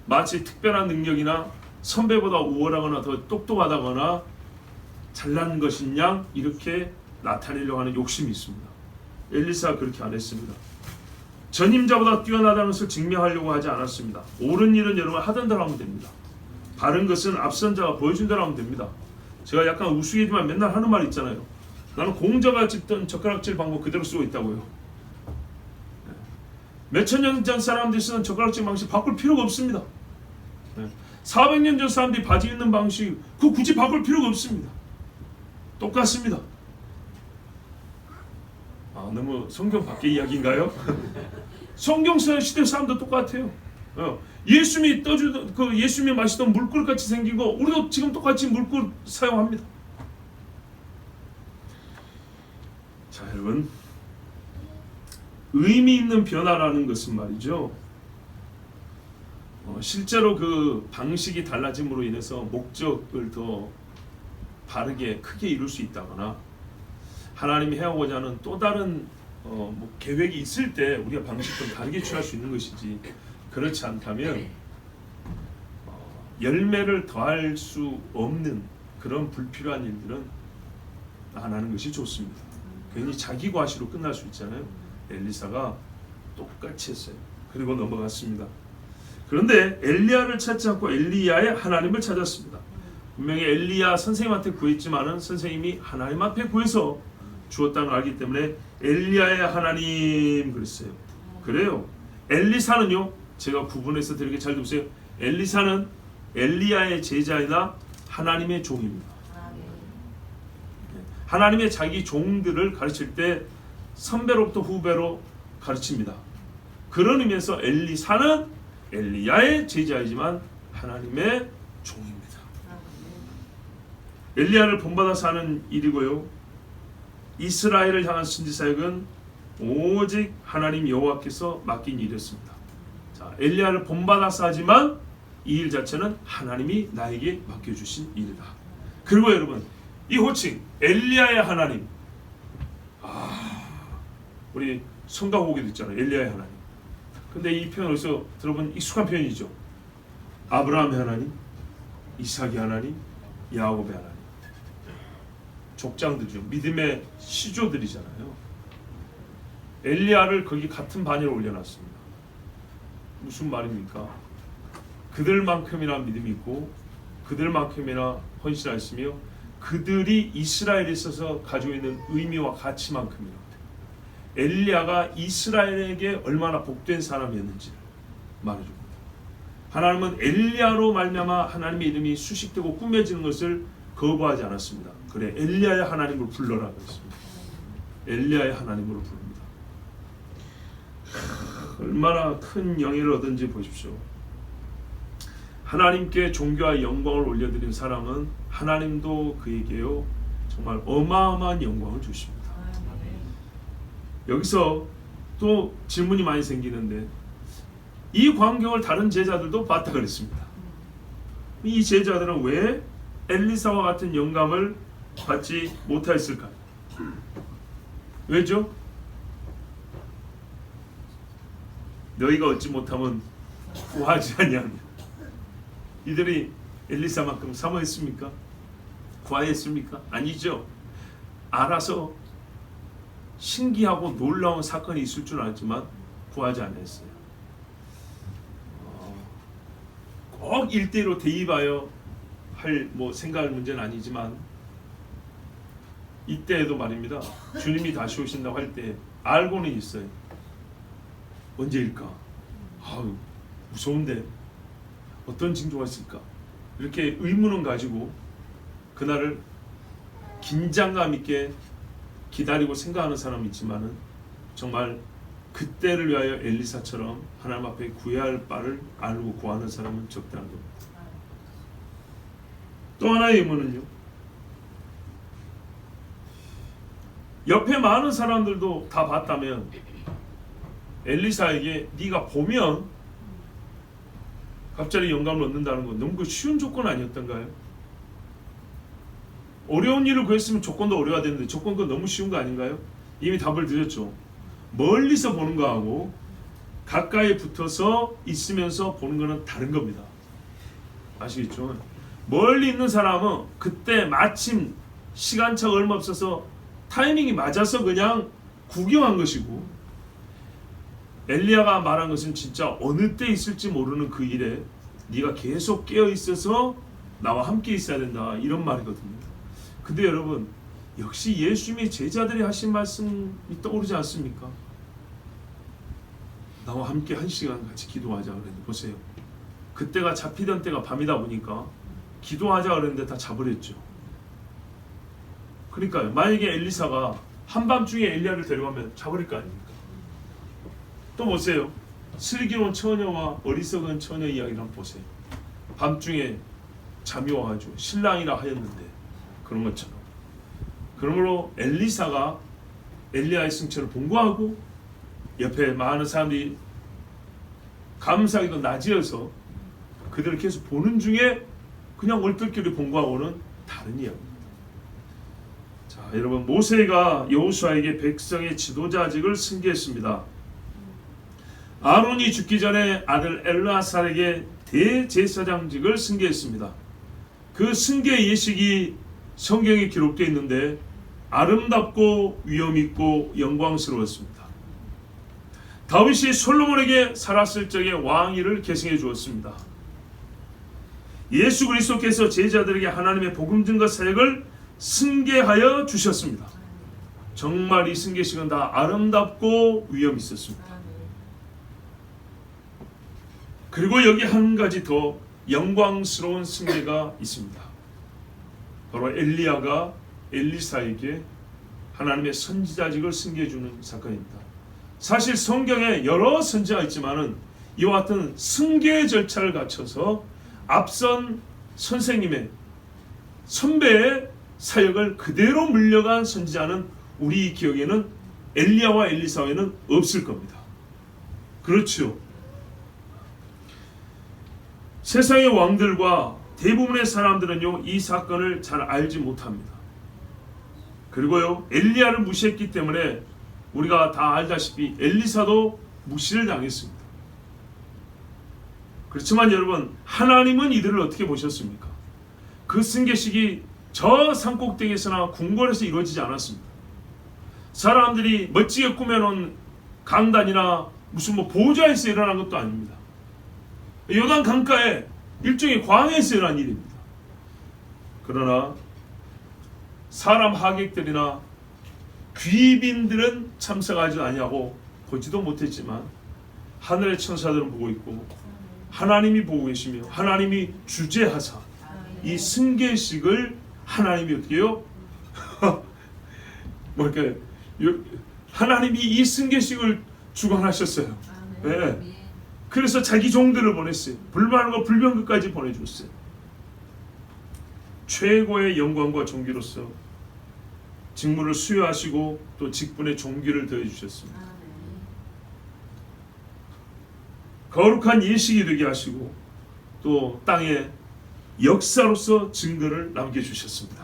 마치 특별한 능력이나 선배보다 우월하거나 더 똑똑하다거나 잘난 것인 양 이렇게 나타내려고 하는 욕심이 있습니다. 엘리사가 그렇게 안 했습니다. 전임자보다 뛰어나다는 것을 증명하려고 하지 않았습니다. 옳은 일은 여러분 하던 대로 하면 됩니다. 바른 것은 앞선 자가 보여준 대로 하면 됩니다. 제가 약간 우스개지만 맨날 하는 말 있잖아요. 나는 공자가 짚던 젓가락질 방법 그대로 쓰고 있다고요. 몇천 년 전 사람들이 쓰는 젓가락질 방식 바꿀 필요가 없습니다. 400년 전 사람들이 바지 입는 방식 그거 굳이 바꿀 필요가 없습니다. 똑같습니다. 너무 성경 밖의 이야기인가요? 성경 시대 사람도 똑같아요. 예수님이 떠주던 그 예수님이 마시던 물그릇 같이 생긴 거 우리도 지금 똑같이 물그릇 사용합니다. 자, 여러분, 의미 있는 변화라는 것은 말이죠. 실제로 그 방식이 달라짐으로 인해서 목적을 더 바르게 크게 이룰 수 있다거나 하나님이 해오고자 하는 또 다른 계획이 있을 때 우리가 방식을 다르게 취할 수 있는 것이지, 그렇지 않다면 열매를 더할 수 없는 그런 불필요한 일들은 안 하는 것이 좋습니다. 괜히 자기 과시로 끝날 수 있잖아요. 엘리사가 똑같이 했어요. 그리고 넘어갔습니다. 그런데 엘리야를 찾지 않고 엘리야의 하나님을 찾았습니다. 분명히 엘리야 선생님한테 구했지만은 선생님이 하나님 앞에 구해서 주었다는 걸 알기 때문에 엘리야의 하나님 그랬어요. 그래요. 엘리사는요, 제가 구분해서 드리게 잘 보세요. 엘리사는 엘리야의 제자이나 하나님의 종입니다. 하나님의 자기 종들을 가르칠 때 선배로부터 후배로 가르칩니다. 그런 의미에서 엘리사는 엘리야의 제자이지만 하나님의 종입니다. 엘리야를 본받아서 하는 일이고요, 이스라엘을 향한 선지사역은 오직 하나님 여호와께서 맡긴 일이었습니다. 자, 엘리야를 본받아서 하지만 이 일 자체는 하나님이 나에게 맡겨주신 일이다. 그리고 여러분, 이 호칭 엘리야의 하나님, 우리 성가 보기도 있잖아요. 엘리야의 하나님. 근데 이 표현 어디서 들어본 익숙한 표현이죠. 아브라함의 하나님, 이삭의 하나님, 야곱의 하나님. 족장들이죠. 믿음의 시조들이잖아요. 엘리야를 거기 같은 반열에 올려놨습니다. 무슨 말입니까? 그들만큼이나 믿음이 있고 그들만큼이나 헌신하였으며 그들이 이스라엘에 있어서 가지고 있는 의미와 가치만큼이나 엘리야가 이스라엘에게 얼마나 복된 사람이었는지를 말해줍니다. 하나님은 엘리야로 말미암아 하나님의 이름이 수식되고 꾸며지는 것을 거부하지 않았습니다. 그래, 엘리야의 하나님을 불러라 그랬습니다. 엘리야의 하나님으로 부릅니다. 얼마나 큰 영예를 얻은지 보십시오. 하나님께 존귀와 영광을 올려드린 사람은 하나님도 그에게요 정말 어마어마한 영광을 주십니다. 여기서 또 질문이 많이 생기는데, 이 광경을 다른 제자들도 봤다 그랬습니다. 이 제자들은 왜 엘리사와 같은 영감을 받지 못하였을까요? 왜죠? 너희가 얻지 못하면 구하지 아니하냐. 이들이 엘리사만큼 사모했습니까? 구하였습니까? 아니죠. 알아서 신기하고 놀라운 사건이 있을 줄 알았지만 구하지 않았어요. 꼭 1대1로 대입하여 할 생각할 문제는 아니지만, 이때에도 말입니다. 주님이 다시 오신다고 할 때 알고는 있어요. 언제일까? 무서운데 어떤 징조가 있을까? 이렇게 의문은 가지고 그날을 긴장감 있게 기다리고 생각하는 사람이 있지만은 정말 그때를 위하여 엘리사처럼 하나님 앞에 구해야 할 바를 알고 구하는 사람은 적다는 겁니다. 또 하나의 의문은요, 옆에 많은 사람들도 다 봤다면 엘리사에게 네가 보면 갑자기 영감을 얻는다는 건 너무 쉬운 조건 아니었던가요? 어려운 일을 구했으면 조건도 어려워야 되는데 조건도 너무 쉬운 거 아닌가요? 이미 답을 드렸죠. 멀리서 보는 거하고 가까이 붙어서 있으면서 보는 거는 다른 겁니다. 아시겠죠? 멀리 있는 사람은 그때 마침 시간차가 얼마 없어서 타이밍이 맞아서 그냥 구경한 것이고, 엘리야가 말한 것은 진짜 어느 때 있을지 모르는 그 일에 네가 계속 깨어 있어서 나와 함께 있어야 된다, 이런 말이거든요. 근데 여러분, 역시 예수님의 제자들이 하신 말씀이 떠오르지 않습니까? 나와 함께 1시간 같이 기도하자 그랬는데 보세요. 그때가 잡히던 때가 밤이다 보니까 기도하자 그랬는데 다 자버렸죠. 그러니까요. 만약에 엘리사가 한밤중에 엘리야를 데려가면 자버릴 거 아닙니까? 또 보세요. 슬기로운 처녀와 어리석은 처녀 이야기를 한번 보세요. 밤중에 잠이 와가지고 신랑이라 하였는데 그런 것처럼. 그러므로 엘리사가 엘리야의 승천을 본거하고 옆에 많은 사람들이 감사하기도 나지어서 그들을 계속 보는 중에 그냥 얼떨결에 본거하고는 다른 이야기입니다. 자, 여러분, 모세가 여호수아에게 백성의 지도자직을 승계했습니다. 아론이 죽기 전에 아들 엘르아살에게 대제사장직을 승계했습니다. 그 승계 예식이 성경에 기록되어 있는데 아름답고 위엄있고 영광스러웠습니다. 다윗이 솔로몬에게 살았을 적에 왕위를 계승해 주었습니다. 예수 그리스도께서 제자들에게 하나님의 복음 증거 사역을 승계하여 주셨습니다. 정말 이 승계식은 다 아름답고 위엄 있었습니다. 그리고 여기 한 가지 더 영광스러운 승계가 있습니다. 바로 엘리야가 엘리사에게 하나님의 선지자직을 승계해 주는 사건입니다. 사실 성경에 여러 선지자가 있지만은 이와 같은 승계 절차를 갖춰서 앞선 선생님의 선배의 사역을 그대로 물려간 선지자는 우리 기억에는 엘리야와 엘리사 외에는 없을 겁니다. 그렇죠. 세상의 왕들과 대부분의 사람들은요, 이 사건을 잘 알지 못합니다. 그리고요, 엘리야를 무시했기 때문에 우리가 다 알다시피 엘리사도 무시를 당했습니다. 그렇지만 여러분, 하나님은 이들을 어떻게 보셨습니까? 그 승계식이 저 산꼭대기에서나 궁궐에서 이루어지지 않았습니다. 사람들이 멋지게 꾸며놓은 강단이나 무슨 보좌에서 일어난 것도 아닙니다. 요단 강가에 일종의 광야에서 일어난 일입니다. 그러나 사람 하객들이나 귀빈들은 참석하지 아니하고 보지도 못했지만 하늘의 천사들은 보고 있고 하나님이 보고 계시며 하나님이 주재하사 이 승계식을 하나님이 어떻게 해요? 뭐랄까요? 하나님이 이 승계식을 주관하셨어요. 네. 그래서 자기 종들을 보냈어요. 불만과 불병거까지 보내줬어요. 최고의 영광과 존귀로서 직무를 수여하시고 또 직분의 존귀를 더해주셨습니다. 거룩한 예식이 되게 하시고 또 땅에 역사로서 증거를 남겨주셨습니다.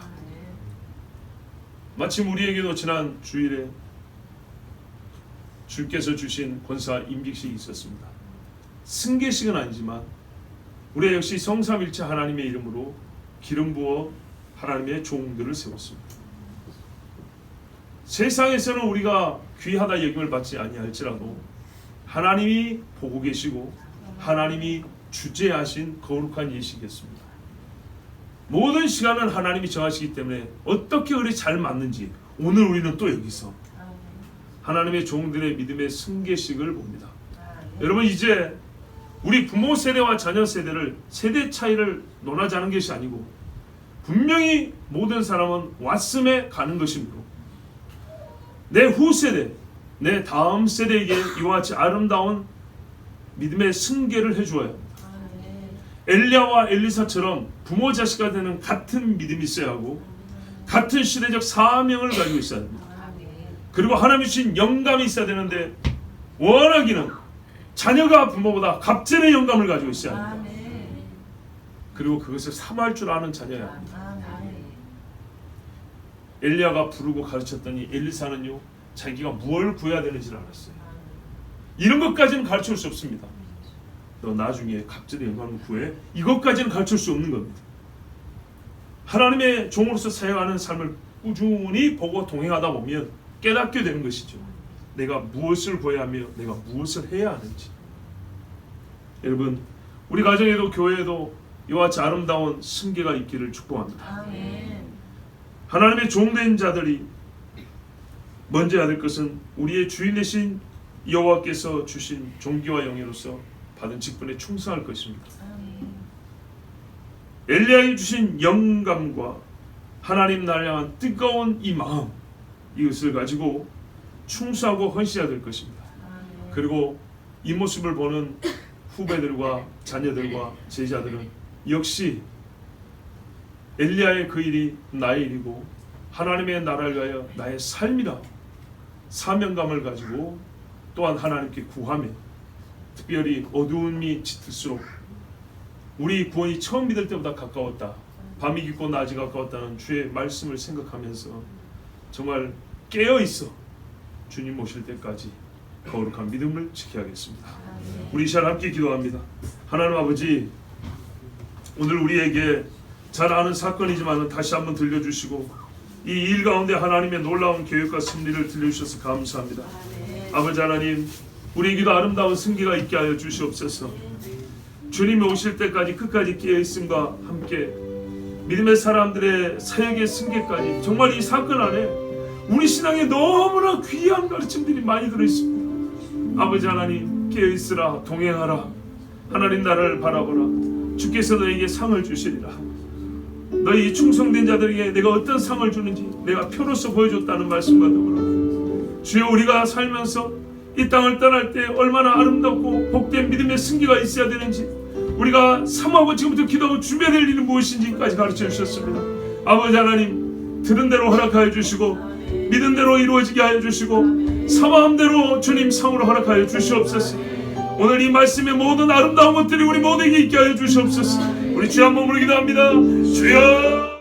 마침 우리에게도 지난 주일에 주께서 주신 권사 임직식이 있었습니다. 승계식은 아니지만 우리 역시 성삼일체 하나님의 이름으로 기름 부어 하나님의 종들을 세웠습니다. 세상에서는 우리가 귀하다 여김을 받지 아니할지라도 하나님이 보고 계시고 하나님이 주재하신 거룩한 예식이었습니다. 모든 시간은 하나님이 정하시기 때문에 어떻게 우리 잘 맞는지 오늘 우리는 또 여기서 하나님의 종들의 믿음의 승계식을 봅니다. 여러분, 이제 우리 부모 세대와 자녀 세대를 세대 차이를 논하자는 것이 아니고 분명히 모든 사람은 왓슴에 가는 것이므로 내 후세대, 내 다음 세대에게 이와 같이 아름다운 믿음의 승계를 해주어야 합니다. 엘리야와 엘리사처럼 부모 자식과 되는 같은 믿음이 있어야 하고 같은 시대적 사명을 가지고 있어야 합니다. 그리고 하나님이 주신 영감이 있어야 되는데 원하기는 자녀가 부모보다 갑절의 영감을 가지고 있어야 합니다. 그리고 그것을 사모할 줄 아는 자녀야 합니다. 엘리야가 부르고 가르쳤더니 엘리사는요, 자기가 무엇을 구해야 되는지를 알았어요. 이런 것까지는 가르칠 수 없습니다. 너 나중에 갑절의 영광을 구해. 이것까지는 가르칠 수 없는 겁니다. 하나님의 종으로서 사역하는 삶을 꾸준히 보고 동행하다 보면 깨닫게 되는 것이죠. 내가 무엇을 구해야 하며 내가 무엇을 해야 하는지. 여러분, 우리 가정에도 교회에도 이와 같이 아름다운 승계가 있기를 축복합니다. 하나님의 종된 자들이 먼저 해야 될 것은 우리의 주인 되신 여호와께서 주신 존귀와 영예로서 받은 직분에 충성할 것입니다. 엘리야에게 주신 영감과 하나님 나를 향한 뜨거운 이 마음, 이것을 가지고 충수하고 헌신해야 될 것입니다. 그리고 이 모습을 보는 후배들과 자녀들과 제자들은 역시 엘리야의 그 일이 나의 일이고 하나님의 나라를 위하여 나의 삶이라 사명감을 가지고 또한 하나님께 구하며, 특별히 어두움이 짙을수록 우리 구원이 처음 믿을 때보다 가까웠다, 밤이 깊고 낮이 가까웠다는 주의 말씀을 생각하면서 정말 깨어있어 주님 오실 때까지 거룩한 믿음을 지켜야겠습니다. 우리 이 시간 함께 기도합니다. 하나님 아버지, 오늘 우리에게 잘 아는 사건이지만 다시 한번 들려주시고 이 일 가운데 하나님의 놀라운 계획과 섭리를 들려주셔서 감사합니다. 아버지 하나님, 우리에게도 아름다운 승기가 있게 하여 주시옵소서. 주님이 오실 때까지 끝까지 깨어있음과 함께 믿음의 사람들의 사역의 승계까지, 정말 이 사건 안에 우리 신앙에 너무나 귀한 가르침들이 많이 들어있습니다. 아버지 하나님, 깨어있으라, 동행하라. 하나님 나라를 바라보라. 주께서 너에게 상을 주시리라. 너희 충성된 자들에게 내가 어떤 상을 주는지 내가 표로서 보여줬다는 말씀과 더불어 주여, 우리가 살면서 이 땅을 떠날 때 얼마나 아름답고 복된 믿음의 승기가 있어야 되는지, 우리가 사모하고 지금부터 기도하고 준비해야 될 일은 무엇인지까지 가르쳐 주셨습니다. 아버지 하나님, 들은 대로 허락하여 주시고 믿은 대로 이루어지게 하여 주시고 사모한 대로 주님 상으로 허락하여 주시옵소서. 오늘 이 말씀의 모든 아름다운 것들이 우리 모두에게 있게 하여 주시옵소서. 우리 주 한 몸으로 기도합니다. 주여.